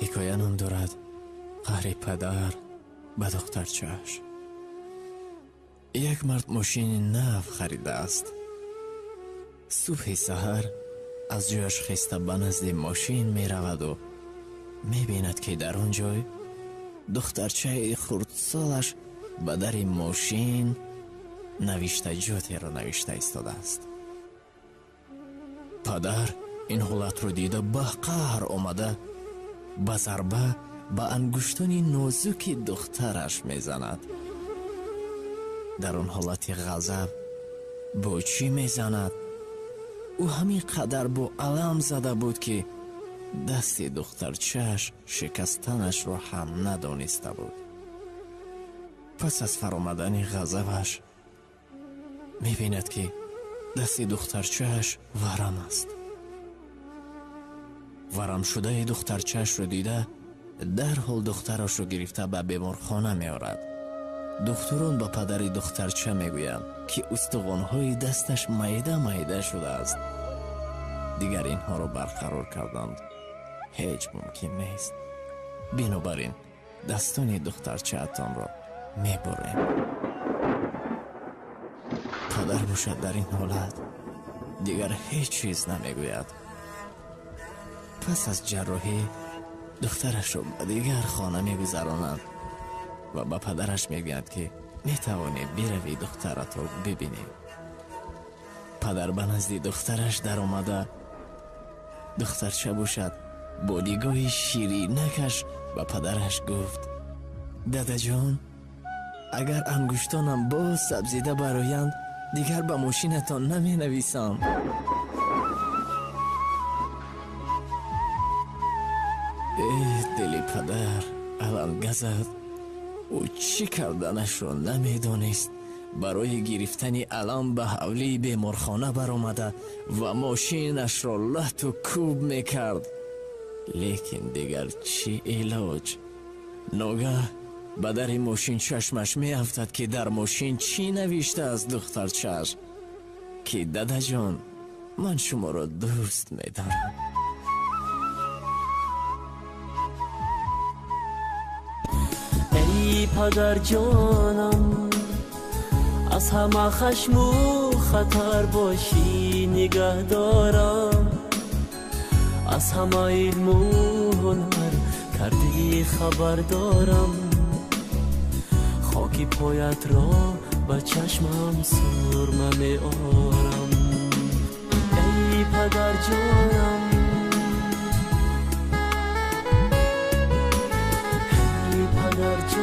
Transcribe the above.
حکایه نام دارد قهر پدر به دخترچه‌اش. یک مرد ماشین نو خریده است. صبح سحر از جایش خسته به نزد ماشین می رود و می بیند که در آن جای دخترچه خردسالش به در ماشین نوشتجاتی را نوشته ایستاده است. پدر این حالت رو دیده به قهر آمده به ضربه به انگشتان نازک دخترش میزند. در آن حالت غضب با چی میزند؟ او همین قدر با علم زده بود که دست دخترچه‌اش شکستنش را هم ندانسته بود. پس از فرامدن غضبش میبیند که دست دخترچه‌اش ورم است. ورم شده دخترچه‌اش را دیده در حال دخترش را گرفته به بیمارخانه میآورد. دکتران با پدر دخترچه میگویند که استخوان‌های دستش میده شده است. دیگر اینها را برقرار کردند هیچ ممکن نیست. بنابراین دستان دخترچه‌تان را میبریم. پدر باشد در این حالت دیگر هیچ چیز نمیگوید. پس از جراحی دخترش را به دیگر خانه میگذرانند و به پدرش میگوید که میتوانی بروی دخترت را ببینی. پدر به نزد دخترش در آمده دخترچه باشد با نگاه شیرینکش به پدرش گفت: دادا جان، اگر انگشتانم باز سبزیده برایند دیگر به ماشینتان نمی نویسم. دل پدر الان گزد. او چی کردنش را نمیدانست. برای گرفتن علم به حولی بیمارخانه برآمده و ماشینش را لحت و کوب میکرد. لیکن دیگر چی علاج؟ ناگه به در ماشین چشمش میافتد که در ماشین چی نوشته از دخترچه‌اش که دادا جان، من شما را دوست میدارم. ای پدر جانم، از همه خشم و خطر باشی نگه دارم. از همه علم و هنر کردی خبر دارم. خاکی پایت را به چشمم سرمه می آرم. ای پدر جانم، ای پدر جانم،